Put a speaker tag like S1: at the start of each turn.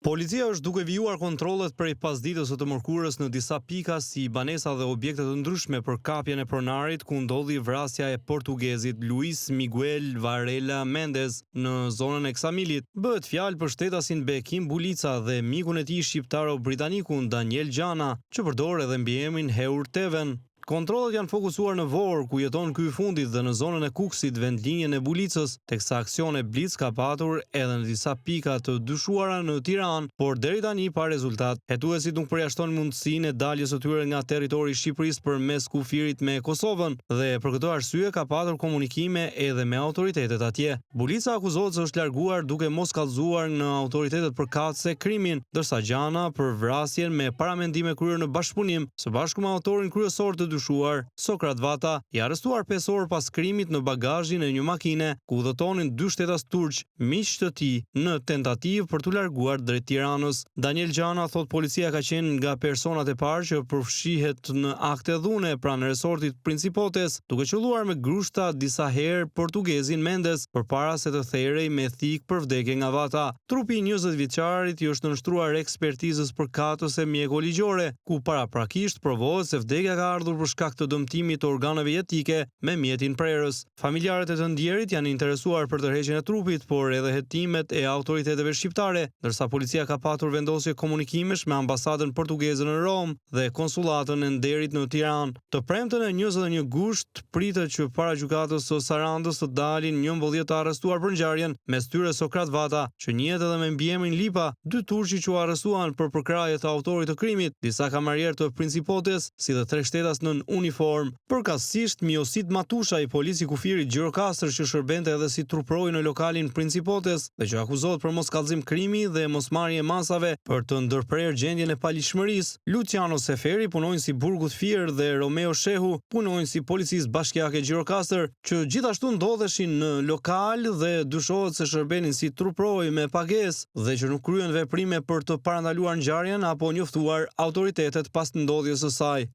S1: Policia është duke vijuar kontrollet prej pasdites së të mërkurës në disa pika si banesa dhe objekte të ndryshme për kapjen e pronarit ku ndodhi vrasja e portugezit Luis Miguel Varela Mendes në zonën e Ksamilit. Bëhet fjalë për shtetasin Bekim Bulica dhe mikun e tij shqiptaro-britanikun Daniel Gjana, që përdor edhe mbiemrin Heur Teven. Kontrollet janë fokusuar në Vorë, ku jeton ky i fundit, dhe në zonën e Kuksit, vendlinjen e Bulicës, teksa aksione blitz ka patur edhe në disa pika të dyshuara në Tiranë, por deri tani pa rezultat. Hetuesit nuk përjashton mundësinë e daljes së tyre nga territori i Shqipërisë përmes kufirit me Kosovën, dhe për këtë arsye ka patur komunikime edhe me autoritetet atje. Bulica akuzohet se është larguar duke mos kallëzuar në autoritetet përkatëse krimin, ndërsa Gjana për vrasjen me paramendime kryer në bashkëpunim së bashku me autorin kryesor të dyshuar, Sokrat Vata, i arrestuar 5 orë pas krimit në bagazhin e një makine ku udhëtonin 2 shtetas turq, miq të tij, në tentativë për t'u larguar drejt Tiranës. Daniel Gjana thot policia ka qenë nga personat e parë që përfshihet në akte dhune pranë resortit Principotes, duke qelluar me grushta disa herë portugezin Mendes përpara se të therrej me thik për vdekje nga Vata. Trupi i 20 vjeçarit i është nënshtruar ekspertizës përkatëse mjekoligjore, ku paraprakisht provohet se vdekja ka ardhur për shkak të dëmtimit të organeve jetike me mjetin prerës. Familjarët e të ndjerit janë interesuar për tërheqjen e trupit, por edhe hetimet e autoriteteve shqiptare, ndërsa policia ka patur vendosje komunikimesh me ambasadën portugeze në Rom dhe konsullatën e nderit në Tiranë. Të premten e 21 gusht pritet që paragjykatës së Sarandës të dalin 11 të arrestuar për ngjarjen, mes tyre Sokrat Vata, që njihet edhe me mbiemrin Lipa, 2 turqi që u arrestuan për përkraje të autorit të krimit, disa kamarierë të Principotes, si dhe 3 shtetas në uniform. Përkatësisht, Miosit Matusha, i polici kufirit Gjirokastër, që shërbente edhe si truproi në lokalin Principotes dhe që akuzohet për mos kallëzim krimi dhe mosmarrje masave për të ndërprerë gjendjen e paligjshmërisë. Luciano Seferi, punonjës i Burgut Fier, dhe Romeo Shehu, punonjës i policisë bashkiake Gjirokastër, që gjithashtu ndodheshin në lokal dhe dyshohet se shërbenin si truproi me pagesë dhe që nuk kryen veprime për të parandaluar ngjarjen apo njoftuar autoritetet pas ndodhjes së saj.